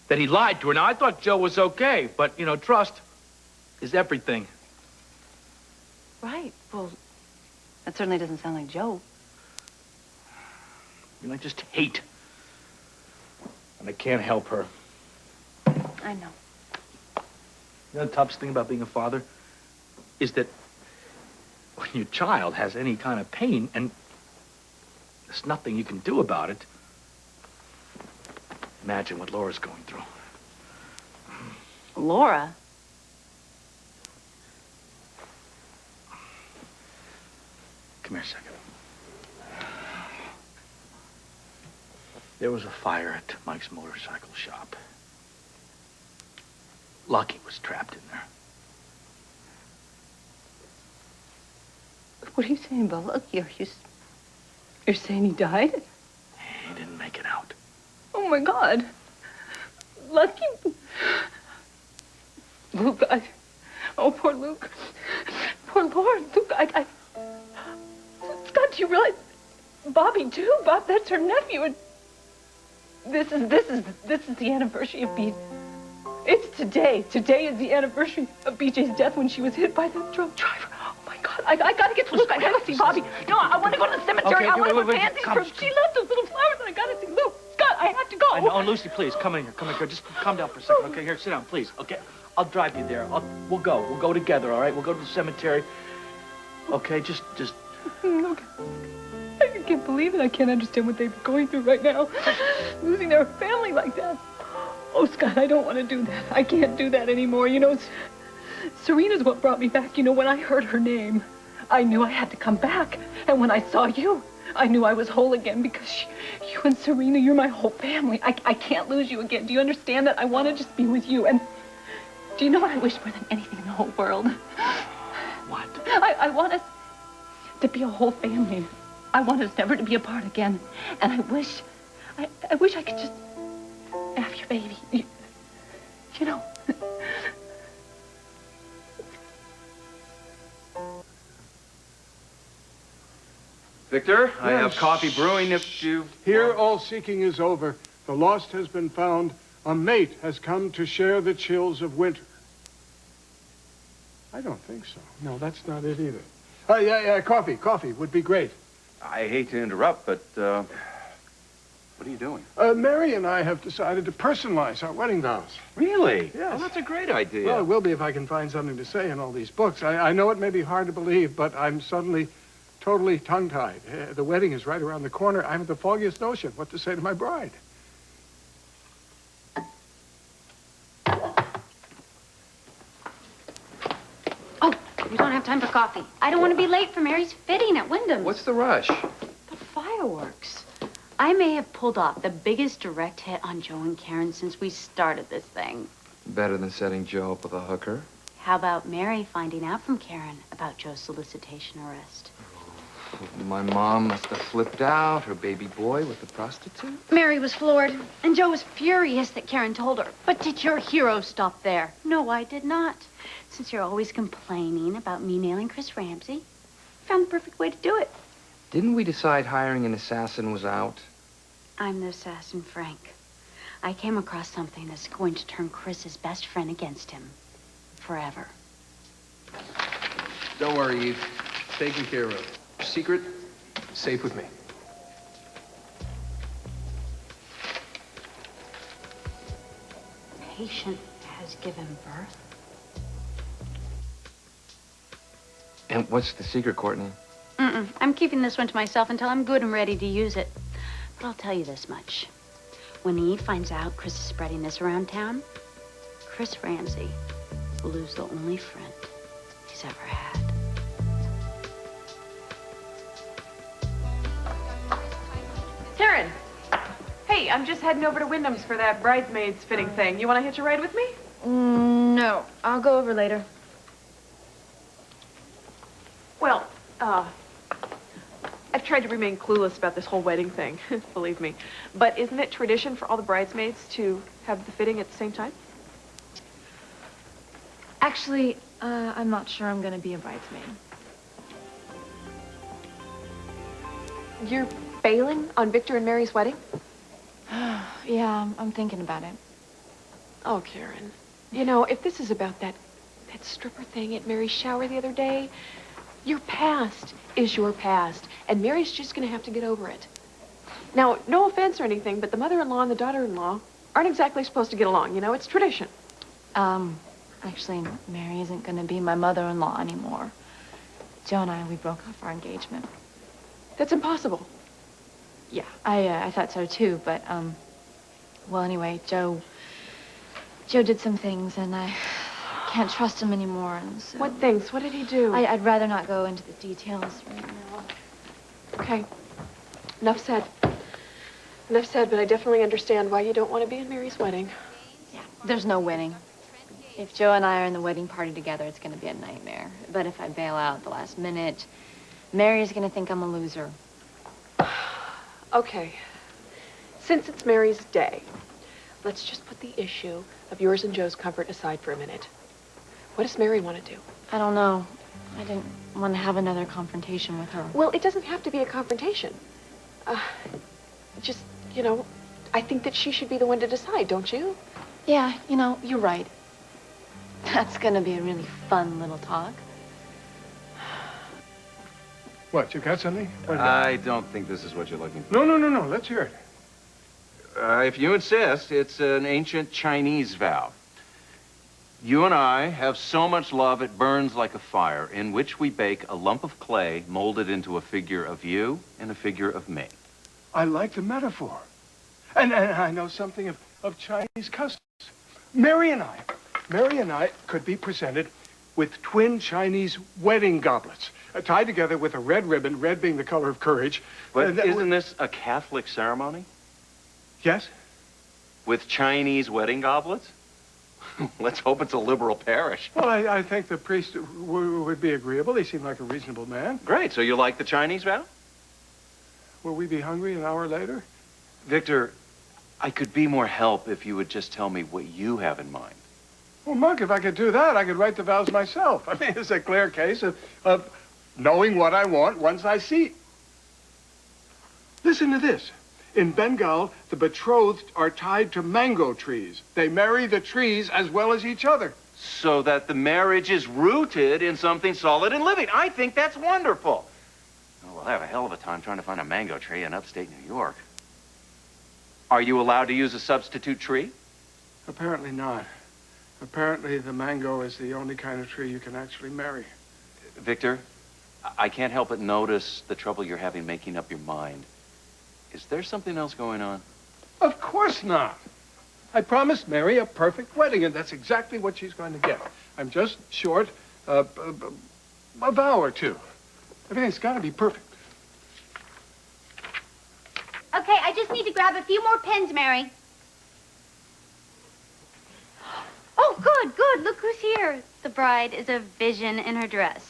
That he lied to her. Now, I thought Joe was okay, but, you know, trust is everything. Right. Well, that certainly doesn't sound like Joe. You know, I just hate. And I can't help her. I know. You know, the toughest thing about being a father is that when your child has any kind of pain and there's nothing you can do about it, imagine what Laura's going through. Laura? Come here a second. There was a fire at Mike's motorcycle shop. Lucky was trapped in there. What are you saying, Bella? You're saying he died? He didn't make it out. Oh, my God. Lucky. Luke, oh, poor Luke. Poor Lord. Luke, Scott, do you realize? Bobby, too. Bob, that's her nephew. And this is the anniversary of BJ. It's today. Today is the anniversary of BJ's death when she was hit by that drunk driver. Oh, my God. I gotta get to Luke. I gotta see Bobby. No, I want to go to the cemetery. Okay, I want to wait, put pansies come, for him. She left those little flowers, and I gotta see Luke. Scott, I have to go. I know. Oh, Lucy, please, come in here. Come in here. Just calm down for a second. Okay, here, sit down, please. Okay, I'll drive you there. We'll go. We'll go together, all right? We'll go to the cemetery. Okay, just... Okay. I can't believe it. I can't understand what they're going through right now. Losing their family like that. Oh, Scott, I don't want to do that. I can't do that anymore. You know, Serena's what brought me back. You know, when I heard her name, I knew I had to come back. And when I saw you, I knew I was whole again because you and Serena, you're my whole family. I can't lose you again. Do you understand that? I want to just be with you. And do you know what I wish more than anything in the whole world? What? I want us to be a whole family. I want us never to be apart again. And I wish I could just have your baby. You know. Victor, I have coffee brewing if you... Here, all seeking is over. The lost has been found. A mate has come to share the chills of winter. I don't think so. No, that's not it either. Yeah, coffee would be great. I hate to interrupt, but, what are you doing? Mary and I have decided to personalize our wedding vows. Really? Yes. Well, that's a great idea. Well, it will be if I can find something to say in all these books. I know it may be hard to believe, but I'm suddenly totally tongue-tied. The wedding is right around the corner. I haven't the foggiest notion what to say to my bride. Oh, we don't have time for coffee. I don't want to be late for Mary's fitting at Wyndham's. What's the rush? The fireworks. I may have pulled off the biggest direct hit on Joe and Karen since we started this thing. Better than setting Joe up with a hooker. How about Mary finding out from Karen about Joe's solicitation arrest? My mom must have flipped out, her baby boy with the prostitute. Mary was floored, and Joe was furious that Karen told her. But did your hero stop there? No, I did not. Since you're always complaining about me nailing Chris Ramsey, I found the perfect way to do it. Didn't we decide hiring an assassin was out? I'm the assassin, Frank. I came across something that's going to turn Chris's best friend against him. Forever. Don't worry, Eve. Taken care of. Secret, safe with me. Patient has given birth. And what's the secret, Courtney? I'm keeping this one to myself until I'm good and ready to use it. But I'll tell you this much. When Eve finds out Chris is spreading this around town, Chris Ramsey will lose the only friend he's ever had. Karen! Hey, I'm just heading over to Wyndham's for that bridesmaids fitting thing. You want to hitch a ride with me? No, I'll go over later. Well, I've tried to remain clueless about this whole wedding thing, believe me. But isn't it tradition for all the bridesmaids to have the fitting at the same time? Actually, I'm not sure I'm gonna be a bridesmaid. You're bailing on Victor and Mary's wedding? Yeah, I'm thinking about it. Oh, Karen. You know, if this is about that stripper thing at Mary's shower the other day, your past is your past, and Mary's just gonna have to get over it. Now, no offense or anything, but the mother-in-law and the daughter-in-law aren't exactly supposed to get along, you know? It's tradition. Actually, Mary isn't gonna be my mother-in-law anymore. Joe and we broke off our engagement. That's impossible. Yeah, I thought so too, but, well, anyway, Joe did some things, and I can't trust him anymore, and so... What things? What did he do? I'd rather not go into the details right now. Okay. Enough said. Enough said, but I definitely understand why you don't want to be in Mary's wedding. Yeah, there's no winning. If Joe and I are in the wedding party together, it's gonna be a nightmare. But if I bail out at the last minute, Mary's gonna think I'm a loser. Okay. Since it's Mary's day, let's just put the issue of yours and Joe's comfort aside for a minute. What does Mary want to do? I don't know. I didn't want to have another confrontation with her. Well, it doesn't have to be a confrontation. Just, you know, I think that she should be the one to decide, don't you? Yeah, you know, you're right. That's gonna be a really fun little talk. What, you got something? I don't think this is what you're looking for. No. Let's hear it. If you insist, it's an ancient Chinese vow. You and I have so much love it burns like a fire, in which we bake a lump of clay molded into a figure of you and a figure of me. I like the metaphor. And I know something of Chinese customs. Mary and I could be presented with twin Chinese wedding goblets, tied together with a red ribbon, red being the color of courage. But isn't this a Catholic ceremony? Yes. With Chinese wedding goblets? Let's hope it's a liberal parish. Well, I think the priest would be agreeable. He seemed like a reasonable man. Great. So you like the Chinese vow? Will we be hungry an hour later? Victor, I could be more help if you would just tell me what you have in mind. Well, Monk, if I could do that, I could write the vows myself. I mean, it's a clear case of knowing what I want once I see it. Listen to this. In Bengal, the betrothed are tied to mango trees. They marry the trees as well as each other. So that the marriage is rooted in something solid and living. I think that's wonderful. Oh, we'll have a hell of a time trying to find a mango tree in upstate New York. Are you allowed to use a substitute tree? Apparently not. Apparently the mango is the only kind of tree you can actually marry. Victor, I can't help but notice the trouble you're having making up your mind. Is there something else going on? Of course not. I promised Mary a perfect wedding, and that's exactly what she's going to get. I'm just short a vow or two. Everything's got to be perfect. Okay, I just need to grab a few more pins, Mary. Oh, good. Look who's here. The bride is a vision in her dress.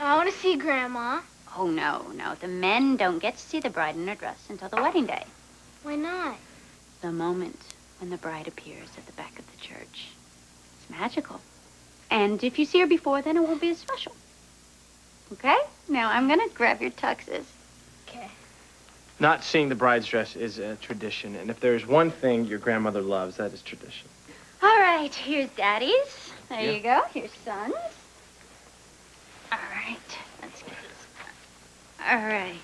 I want to see Grandma. Oh, no. The men don't get to see the bride in her dress until the wedding day. Why not? The moment when the bride appears at the back of the church. It's magical. And if you see her before, then it won't be as special. Okay? Now I'm gonna grab your tuxes. Okay. Not seeing the bride's dress is a tradition, and if there's one thing your grandmother loves, that is tradition. All right, here's Daddy's. There Yeah. you go. Here's Son's. All right, let's get this. All right.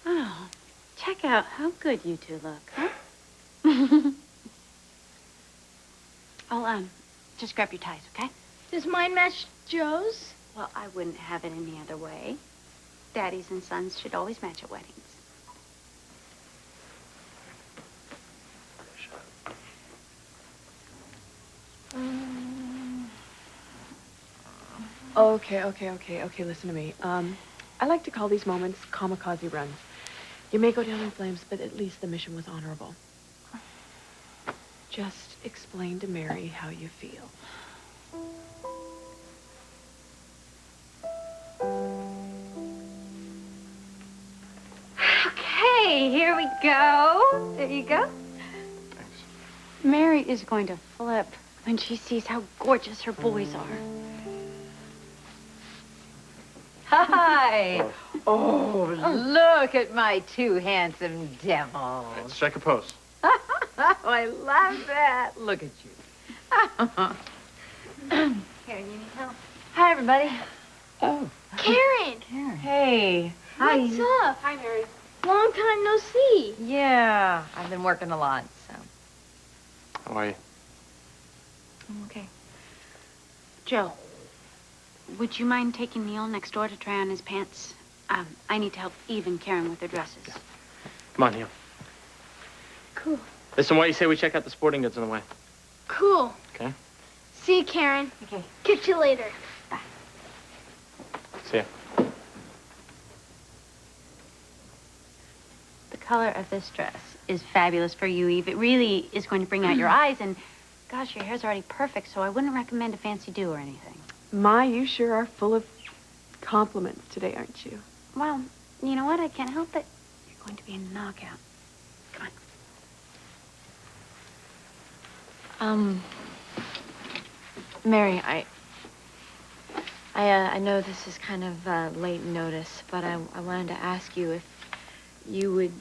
Oh, check out how good you two look, huh? Oh, just grab your ties, okay? Does mine match Joe's? Well, I wouldn't have it any other way. Daddies and sons should always match at weddings. Okay, listen to me. I like to call these moments kamikaze runs. You may go down in flames, but at least the mission was honorable. Just explain to Mary how you feel. Okay, here we go. There you go. Thanks. Mary is going to flip when she sees how gorgeous her boys are. Hi. Oh, look at my two handsome devils. Let's check a pose. Oh, I love that. Look at you. Karen, you need help? Hi, everybody. Oh. Karen! Hey. Hi. What's up? Hi, Mary. Long time no see. Yeah, I've been working a lot, so. How are you? I'm okay. Joe, would you mind taking Neil next door to try on his pants? I need to help Eve and Karen with their dresses. Come on, Neil. Cool. Listen, why do you say we check out the sporting goods on the way? Cool. Okay. See you, Karen. Okay. Catch you later. See ya. The color of this dress is fabulous for you, Eve. It really is going to bring out your eyes, and gosh, your hair's already perfect, so I wouldn't recommend a fancy do or anything. My, you sure are full of compliments today, aren't you? Well, you know what? I can't help it. You're going to be a knockout. Come on. Mary, I know this is kind of late notice, but I wanted to ask you if you would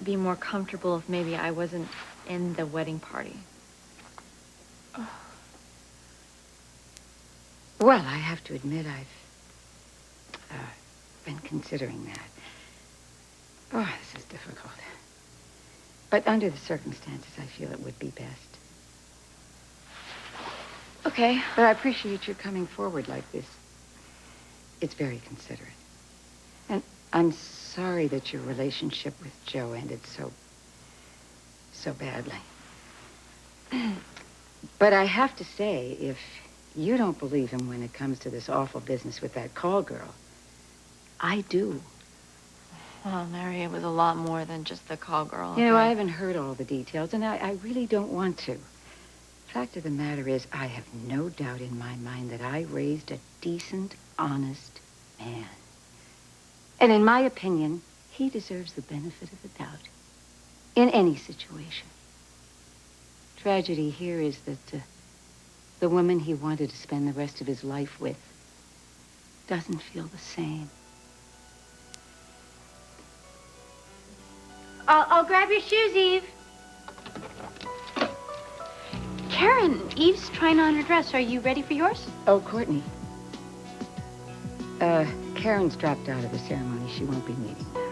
be more comfortable if maybe I wasn't in the wedding party. Well, I have to admit I've been considering that. Oh, this is difficult. But under the circumstances, I feel it would be best. Okay. But I appreciate your coming forward like this. It's very considerate. And I'm sorry that your relationship with Joe ended so badly. But I have to say, if you don't believe him when it comes to this awful business with that call girl, I do. Well, Mary, it was a lot more than just the call girl. You know, I okay? haven't heard all the details, and I really don't want to. Fact of the matter is, I have no doubt in my mind that I raised a decent, honest man. And in my opinion, he deserves the benefit of the doubt in any situation. Tragedy here is that the woman he wanted to spend the rest of his life with doesn't feel the same. I'll grab your shoes, Eve. Karen, Eve's trying on her dress. Are you ready for yours? Oh, Courtney. Karen's dropped out of the ceremony. She won't be meeting now.